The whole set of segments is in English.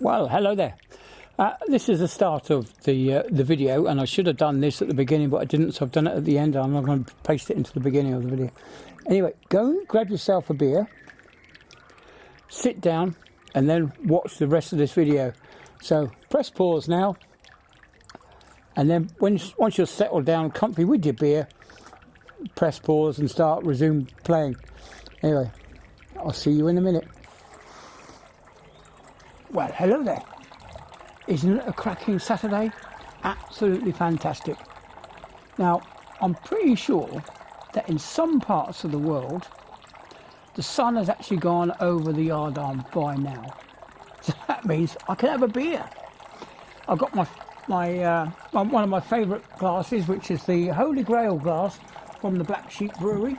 Well, hello there. This is the start of the video, and I should have done this at the beginning, but I didn't, so I've done it at the end. I'm not going to paste it into the beginning of the video. Anyway, go and grab yourself a beer, sit down, and then watch the rest of this video. So press pause now, and then once you're settled down comfy with your beer, press pause and resume playing. Anyway, I'll see you in a minute. Well, hello there. Isn't it a cracking Saturday? Absolutely fantastic. Now, I'm pretty sure that in some parts of the world, the sun has actually gone over the yardarm by now. So that means I can have a beer. I've got my one of my favourite glasses, which is the Holy Grail glass from the Blacksheep Brewery.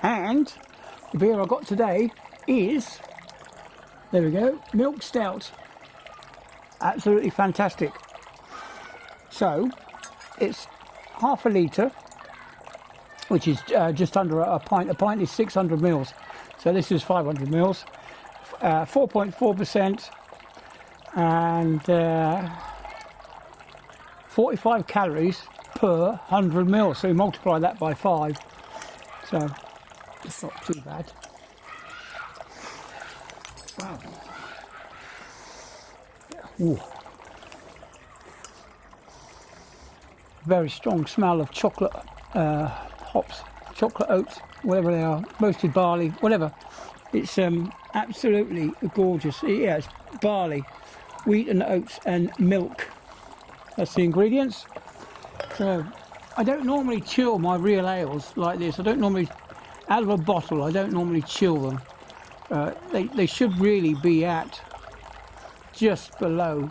And the beer I got today is, there we go, milk stout. Absolutely fantastic. So it's half a litre, which is just under a pint. A pint is 600 mils, so this is 500 mils, 4.4%, and 45 calories per 100 mils. So you multiply that by 5, so it's not too bad. Wow. Ooh. Very strong smell of chocolate hops, chocolate oats, whatever they are, roasted barley, whatever. It's absolutely gorgeous. Yeah, it's barley, wheat and oats and milk. That's the ingredients. So I don't normally chill my real ales like this. I don't normally, out of a bottle, I don't normally chill them. They should really be at just below,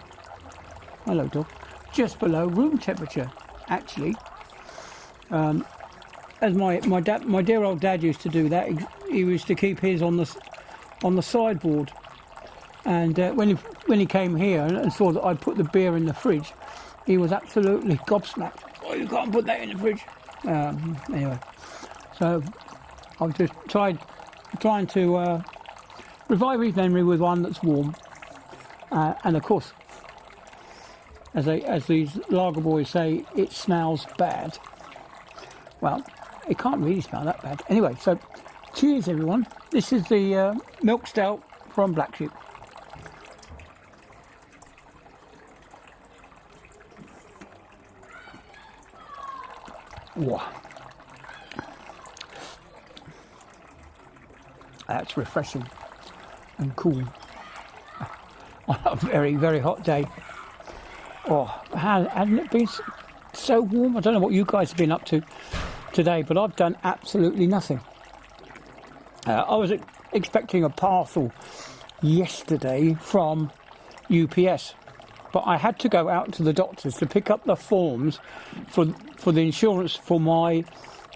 hello dog, just below room temperature, actually. As my dear old dad used to do that. He used to keep his on the sideboard, and when he came here and saw that I put the beer in the fridge, he was absolutely gobsmacked. Oh, you can't put that in the fridge. Anyway, so I've just trying to revive his memory with one that's warm. And of course, as these lager boys say, it smells bad. Well, it can't really smell that bad. Anyway, so cheers everyone. This is the milk stout from Blacksheep. Wow. That's refreshing and cool. On a very, very hot day. Oh, hasn't it been so warm? I don't know what you guys have been up to today, but I've done absolutely nothing. I was expecting a parcel yesterday from UPS, but I had to go out to the doctors to pick up the forms for the insurance for my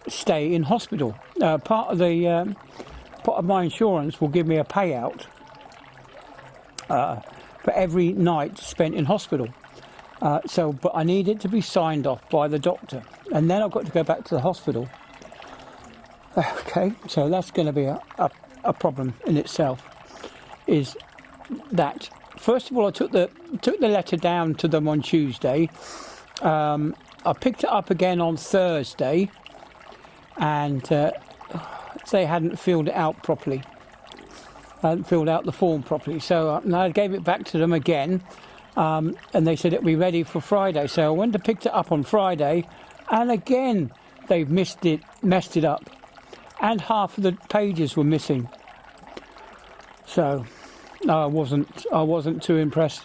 stay in hospital. Part of my insurance will give me a payout for every night spent in hospital. But I need it to be signed off by the doctor, and then I've got to go back to the hospital. Okay, so that's going to be a problem in itself. Is that first of all, I took the letter down to them on Tuesday. I picked it up again on Thursday, and they hadn't filled it out properly. I hadn't filled out the form properly, so I gave it back to them again, and they said it'd be ready for Friday. So I went to pick it up on Friday, and again they've messed it up, and half of the pages were missing. So I wasn't too impressed.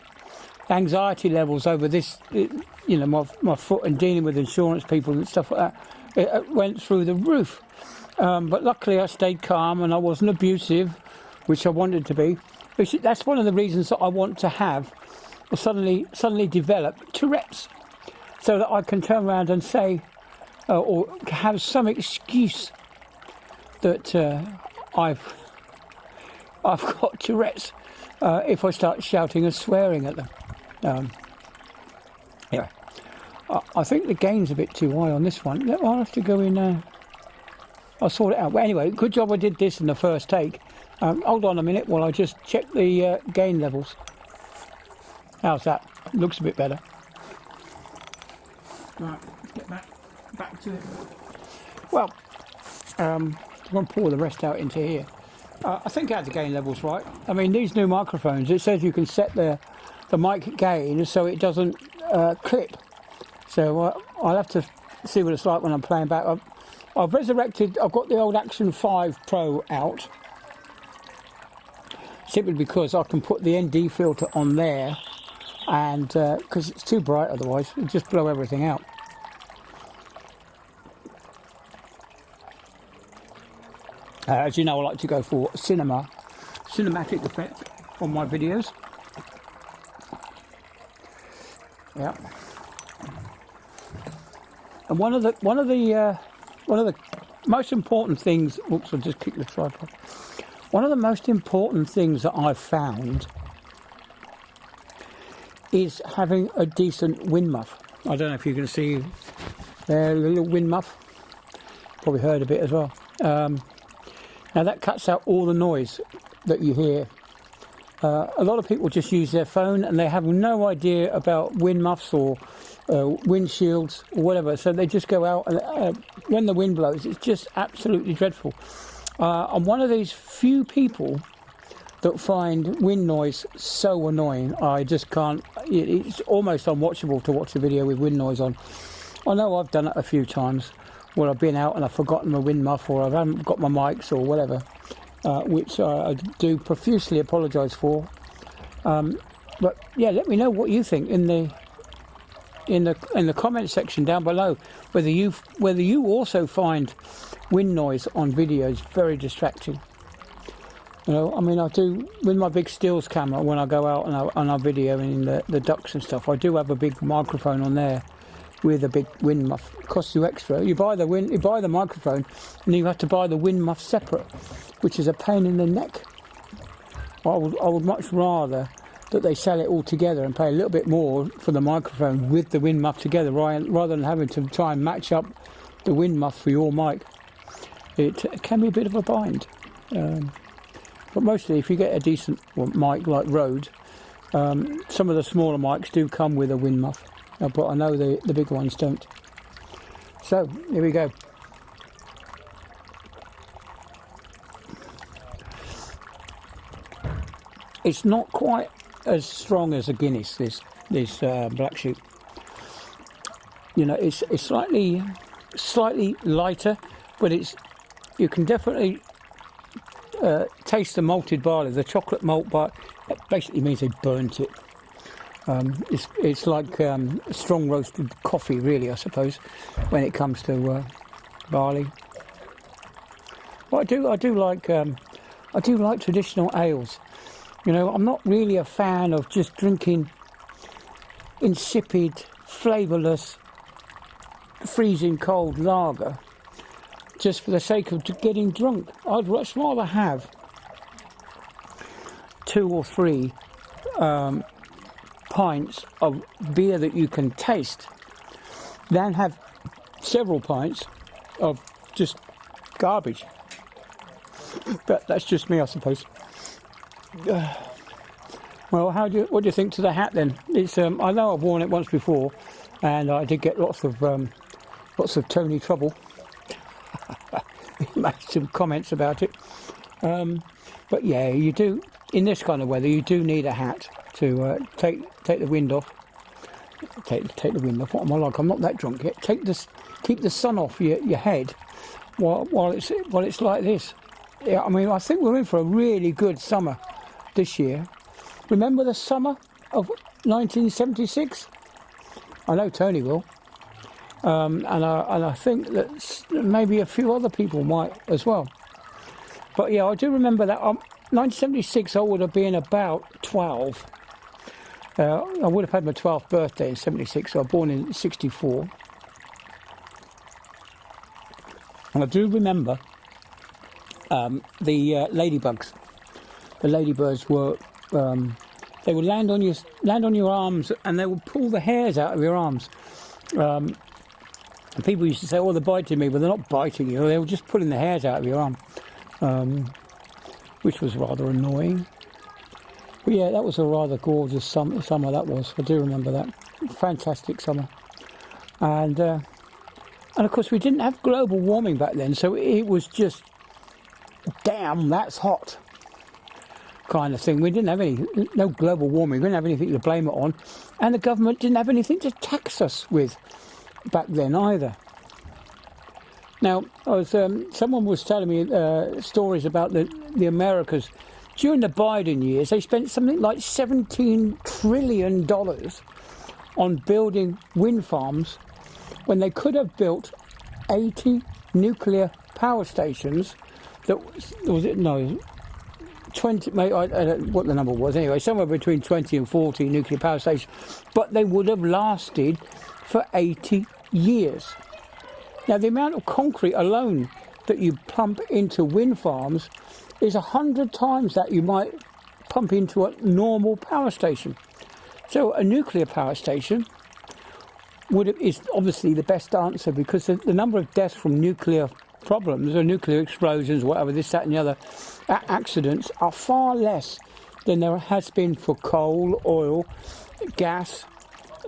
Anxiety levels over this, my foot and dealing with insurance people and stuff like that, it went through the roof. But luckily I stayed calm and I wasn't abusive, which I wanted to be. That's one of the reasons that I want to have, or suddenly develop Tourette's, so that I can turn around and say, or have some excuse that I've got Tourette's if I start shouting and swearing at them. Yeah, I think the gain's a bit too high on this one. I'll have to go in. I'll sort it out. But anyway, good job I did this in the first take. Hold on a minute while I just check the gain levels. How's that? Looks a bit better. Right, get back to it. Well, I'm going to pour the rest out into here. I think I had the gain levels right. I mean, these new microphones, it says you can set the mic gain so it doesn't clip. So I'll have to see what it's like when I'm playing back. I've got the old Action 5 Pro out, simply because I can put the ND filter on there, and because it's too bright otherwise, it'll just blow everything out. As you know, I like to go for cinematic effect on my videos. Yeah. And one of the most important things. Oops! I just kicked the tripod. One of the most important things that I've found is having a decent wind muff. I don't know if you can see there, the little wind muff. Probably heard a bit as well. Now that cuts out all the noise that you hear. A lot of people just use their phone and they have no idea about wind muffs or windshields or whatever, so they just go out and when the wind blows, it's just absolutely dreadful. I'm one of these few people that find wind noise so annoying. I just can't. It's almost unwatchable to watch a video with wind noise on. I know I've done it a few times where I've been out and I've forgotten my wind muff, or I haven't got my mics or whatever, which I do profusely apologise for. But yeah, let me know what you think in the comment section down below, whether you also find wind noise on videos very distracting. You know, I mean, I do with my big stills camera when I go out and I video in the ducks and stuff. I do have a big microphone on there with a big wind muff. It costs you extra. You buy the microphone, and you have to buy the wind muff separate, which is a pain in the neck. I would much rather that they sell it all together and pay a little bit more for the microphone with the wind muff together, rather than having to try and match up the wind muff for your mic. It can be a bit of a bind. But mostly, if you get a decent mic like Rode, some of the smaller mics do come with a wind muff, but I know the big ones don't. So, here we go. It's not quite as strong as a Guinness, this black sheep. You know, it's slightly lighter, but you can definitely taste the malted barley, the chocolate malt, but it basically means they burnt it. It's like strong roasted coffee, really, I suppose, when it comes to barley. But I do like traditional ales. You know, I'm not really a fan of just drinking insipid, flavourless, freezing cold lager just for the sake of getting drunk. I'd much rather have 2 or 3 pints of beer that you can taste than have several pints of just garbage. But that's just me, I suppose. Well, what do you think to the hat then? It's I know I've worn it once before, and I did get lots of Tony trouble. He made some comments about it. But yeah, you do, in this kind of weather, you do need a hat to take the wind off. Take the wind off. What am I like? I'm not that drunk yet. Keep the sun off your head while it's like this. Yeah, I mean, I think we're in for a really good summer this year. Remember the summer of 1976? I know Tony will. And I think that maybe a few other people might as well. But yeah, I do remember that 1976 I would have been about 12. I would have had my 12th birthday in 76, so I was born in 64. And I do remember the ladybugs. The ladybirds were, they would land on your arms, and they would pull the hairs out of your arms. And people used to say, "Oh, they're biting me," but they're not biting you. They were just pulling the hairs out of your arm, which was rather annoying. But yeah, that was a rather gorgeous summer that was. I do remember that. Fantastic summer. And of course we didn't have global warming back then, so it was just, damn, that's hot kind of thing. We didn't have no global warming. We didn't have anything to blame it on. And the government didn't have anything to tax us with back then either. Now, someone was telling me stories about the Americas. During the Biden years, they spent something like $17 trillion on building wind farms when they could have built 80 nuclear power stations. That was it? No, 20. I don't know what the number was. Anyway, somewhere between 20 and 40 nuclear power stations, but they would have lasted for 80 years. Now, the amount of concrete alone that you pump into wind farms is 100 times that you might pump into a normal power station. So a nuclear power station is obviously the best answer, because the number of deaths from nuclear problems or nuclear explosions, whatever, this, that and the other, accidents are far less than there has been for coal, oil, gas,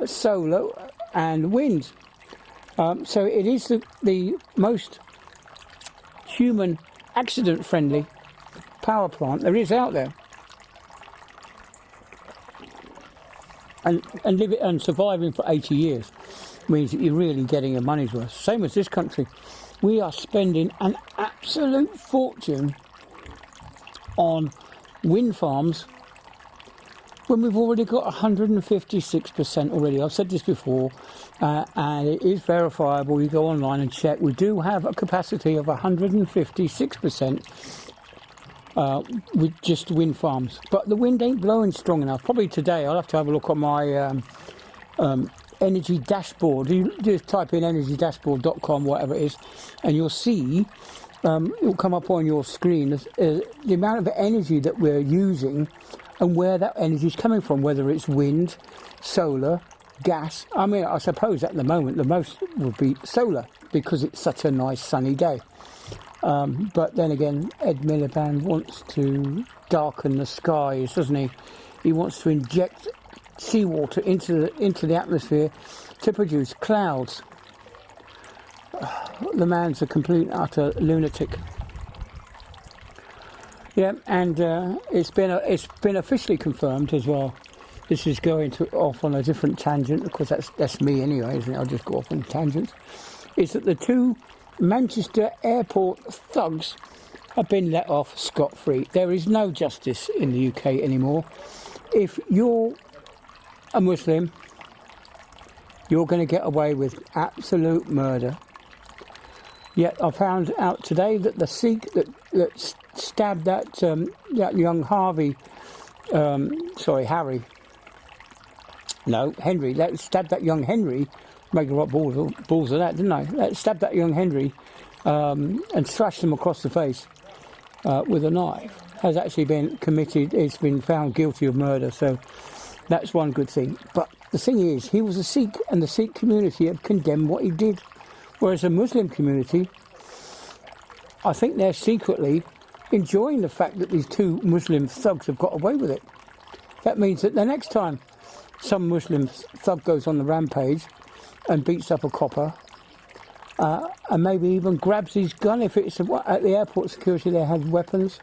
solar and wind. So it is the most human accident friendly power plant there is out there. And surviving for 80 years means that you're really getting your money's worth. Same as this country. We are spending an absolute fortune on wind farms when we've already got 156% already. I've said this before, and it is verifiable. You go online and check. We do have a capacity of 156% with just wind farms. But the wind ain't blowing strong enough. Probably today I'll have to have a look on my energy dashboard. You just type in energydashboard.com, whatever it is, and you'll see, it will come up on your screen, the amount of energy that we're using and where that energy is coming from, whether it's wind, solar, gas. I mean, I suppose at the moment the most would be solar because it's such a nice sunny day. But then again, Ed Miliband wants to darken the skies, doesn't he? He wants to inject seawater into the atmosphere to produce clouds. The man's a complete and utter lunatic. Yeah, and it's been officially confirmed as well. This is going off on a different tangent, because that's me anyway, isn't it? I'll just go off on tangents. Is that the two Manchester airport thugs have been let off scot-free. There is no justice in the UK anymore. If you're a Muslim, you're going to get away with absolute murder. Yet I found out today that the Sikh that stabbed that young Harry, that stabbed that young Henry, made a lot of balls of that, didn't I? That stabbed that young Henry and slashed him across the face with a knife, has actually been committed, it's been found guilty of murder, so that's one good thing. But the thing is, he was a Sikh, and the Sikh community have condemned what he did. Whereas the Muslim community, I think they're secretly enjoying the fact that these two Muslim thugs have got away with it. That means that the next time some Muslim thug goes on the rampage and beats up a copper, and maybe even grabs his gun, if it's at the airport security they had weapons,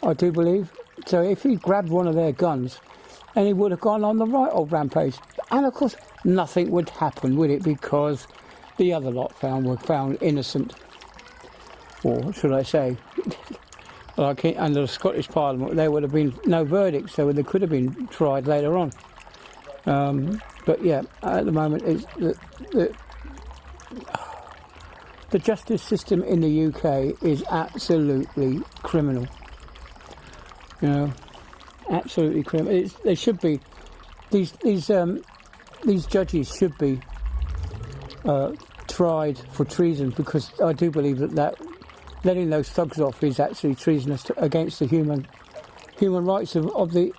I do believe. So if he grabbed one of their guns, and he would have gone on the right old rampage. And of course, nothing would happen, would it? Because the other lot were found innocent. Or should I say, like under the Scottish Parliament, there would have been no verdict, so they could have been tried later on. But yeah, at the moment, it's the justice system in the UK is absolutely criminal. You know, absolutely criminal. They should be. These judges should be tried for treason, because I do believe that letting those thugs off is actually treasonous against the human rights of the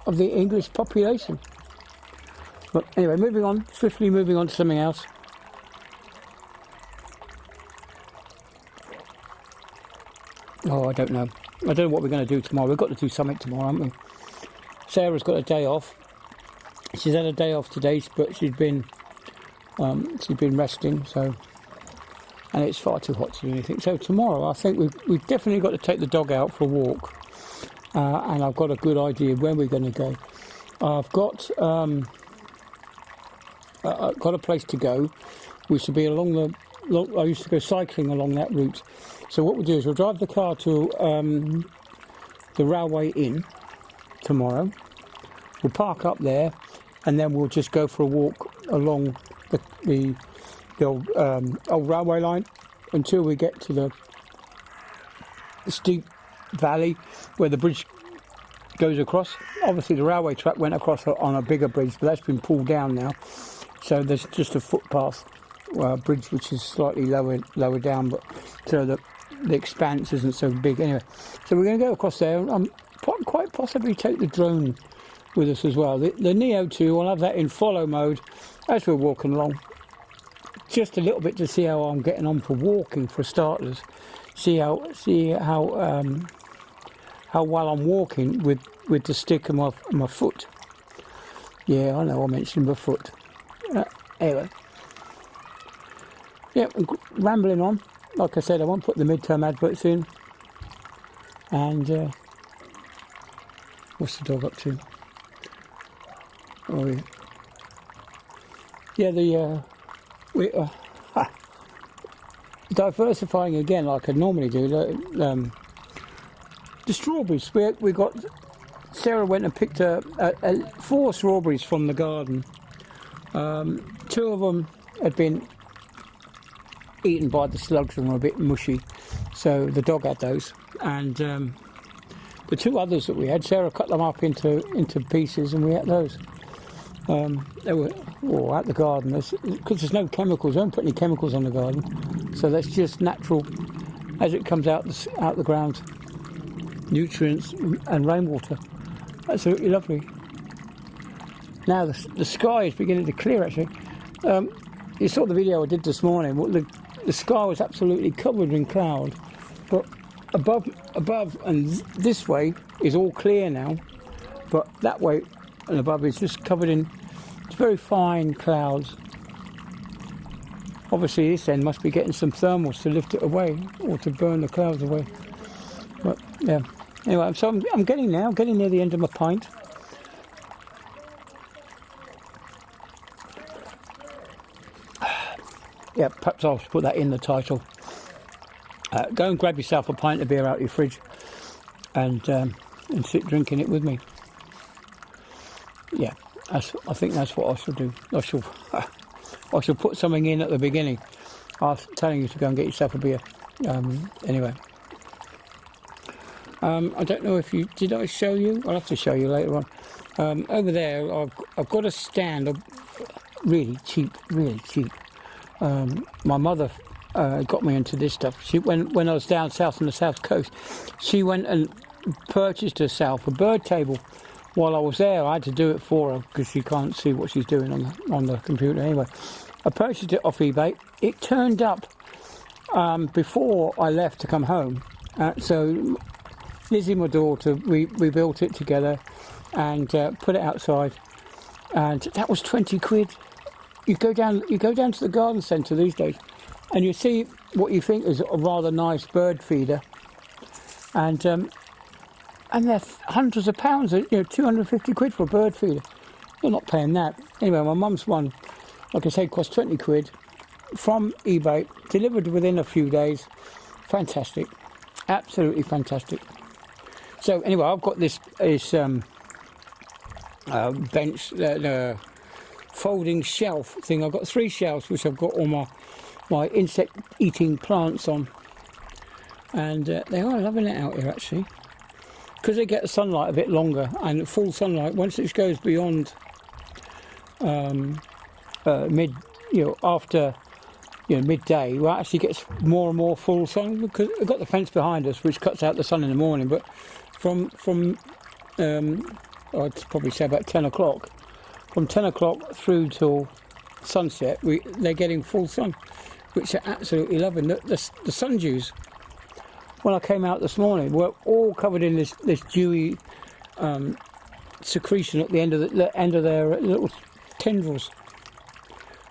English population. But anyway, swiftly moving on to something else. Oh, I don't know what we're going to do tomorrow. We've got to do something tomorrow, haven't we? Sarah's got a day off. She's had a day off today, but she's been resting. So, and it's far too hot to do anything. So tomorrow, I think we've definitely got to take the dog out for a walk, and I've got a good idea where we're going to go. I've got a place to go, which will be along I used to go cycling along that route. So what we'll do is we'll drive the car to the railway inn tomorrow. We'll park up there, and then we'll just go for a walk along the old railway line until we get to the steep valley where the bridge goes across. Obviously the railway track went across on a bigger bridge, but that's been pulled down now. So there's just a footpath bridge which is slightly lower down, but so the expanse isn't so big. Anyway, so we're going to go across there, and quite possibly take the drone with us as well. The Neo 2, I'll have that in follow mode as we're walking along, just a little bit to see how I'm getting on for walking, for starters. See how well I'm walking with the stick and my foot. Yeah, I know I mentioned my foot. Anyway, yeah, I'm rambling on. Like I said, I won't put the midterm adverts in. And what's the dog up to? Oh yeah, we're diversifying again like I normally do. The strawberries, we got. Sarah went and picked 4 strawberries from the garden. 2 of them had been eaten by the slugs and were a bit mushy, so the dog had those. And the 2 others that we had, Sarah cut them up into pieces, and we ate those. They were at the garden, because there's no chemicals. I don't put any chemicals on the garden, so that's just natural as it comes out the ground, nutrients and rainwater. Absolutely lovely. Now the sky is beginning to clear. Actually, you saw the video I did this morning. The sky was absolutely covered in cloud, but above and this way is all clear now, but that way and above is just covered in very fine clouds. Obviously this end must be getting some thermals to lift it away or to burn the clouds away. But yeah, anyway, so I'm getting near the end of my pint. Yeah, perhaps I'll put that in the title. Go and grab yourself a pint of beer out of your fridge and sit drinking it with me. Yeah, I think that's what I shall do. I shall put something in at the beginning, telling you to go and get yourself a beer. Anyway, I don't know if did I show you? I'll have to show you later on. Over there, I've got a stand, really cheap. My mother got me into this stuff. When I was down south on the south coast, she went and purchased herself a bird table. While I was there, I had to do it for her because she can't see what she's doing on the computer. Anyway, I purchased it off eBay. It turned up before I left to come home. So Lizzie, my daughter, we built it together and put it outside, and that was 20 quid. You go down to the garden centre these days, and you see what you think is a rather nice bird feeder, and they're hundreds of pounds, 250 quid for a bird feeder. You're not paying that. Anyway, my mum's one, like I say, cost 20 quid from eBay, delivered within a few days. Fantastic, absolutely fantastic. So anyway, I've got this bench, folding shelf thing. I've got 3 shelves which I've got all my insect-eating plants on, and they are loving it out here actually, because they get the sunlight a bit longer, and full sunlight, once it goes beyond after midday, well, actually gets more and more full sun, because we've got the fence behind us which cuts out the sun in the morning, but from I'd probably say about 10 o'clock, from 10 o'clock through till sunset, they're getting full sun, which are absolutely loving. The sundews, when I came out this morning, were all covered in this dewy secretion at the end of their little tendrils.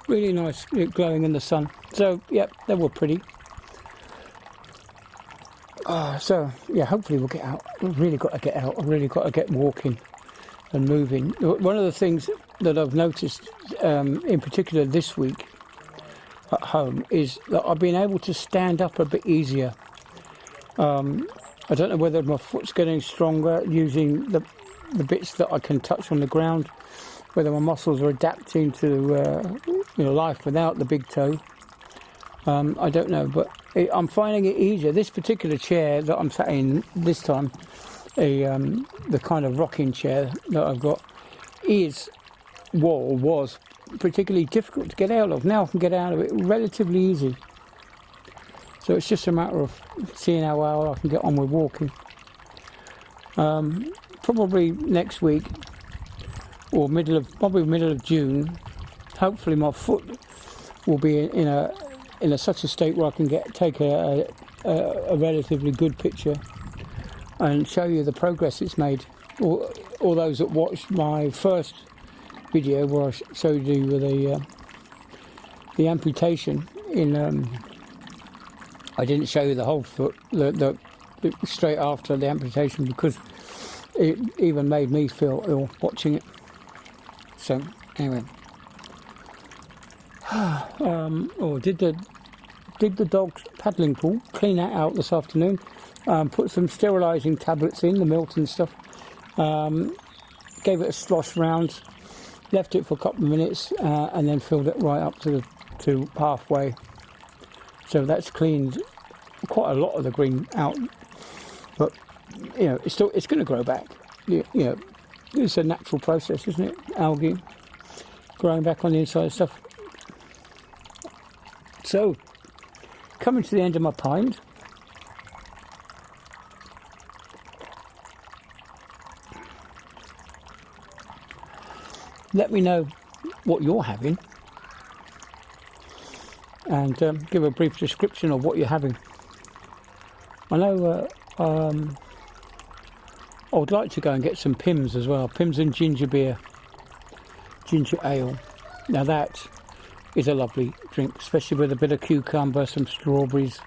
Really nice, glowing in the sun. So yeah, they were pretty. So yeah, hopefully we'll get out. We've really got to get out. I've really got to get walking and moving. One of the things that I've noticed, in particular this week at home, is that I've been able to stand up a bit easier. I don't know whether my foot's getting stronger using the bits that I can touch on the ground, whether my muscles are adapting to life without the big toe. I don't know, but I'm finding it easier. This particular chair that I'm sat in this time, the kind of rocking chair that I've got, was particularly difficult to get out of. Now I can get out of it relatively easy. So it's just a matter of seeing how well I can get on with walking. Probably next week, or middle of June, hopefully my foot will be in such a state where I can take a relatively good picture and show you the progress it's made. All those that watched my first video where I showed you the amputation I didn't show you the whole foot, the straight after the amputation, because it even made me feel ill watching it. So anyway, did the dog's paddling pool, clean that out this afternoon, put some sterilising tablets in, the Milton stuff, gave it a slosh round, left it for a couple of minutes, and then filled it right up to halfway. So that's cleaned quite a lot of the green out, but it's going to grow back. It's a natural process, isn't it? Algae growing back on the inside of stuff. So, coming to the end of my pint. Let me know what you're having, and give a brief description of what you're having. I know I would like to go and get some Pimm's as well. Pimm's and ginger beer, ginger ale. Now that is a lovely drink, especially with a bit of cucumber, some strawberries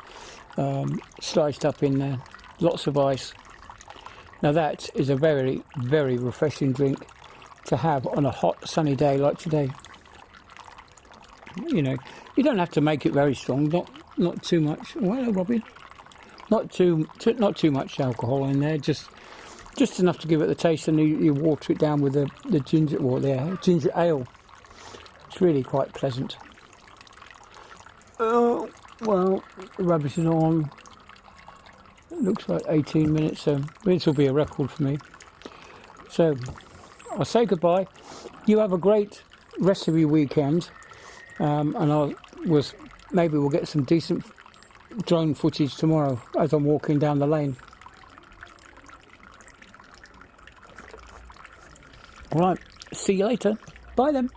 sliced up in there, lots of ice. Now that is a very, very refreshing drink to have on a hot sunny day like today. You don't have to make it very strong, not too much. Oh, hello, Robin. Not too much alcohol in there, just enough to give it the taste, and you water it down with the ginger ale. It's really quite pleasant. Oh, well, the rubbish is on. It looks like 18 minutes, so this will be a record for me. So I'll say goodbye. You have a great rest of your weekend, and maybe we'll get some decent drone footage tomorrow as I'm walking down the lane. All right, see you later. Bye then.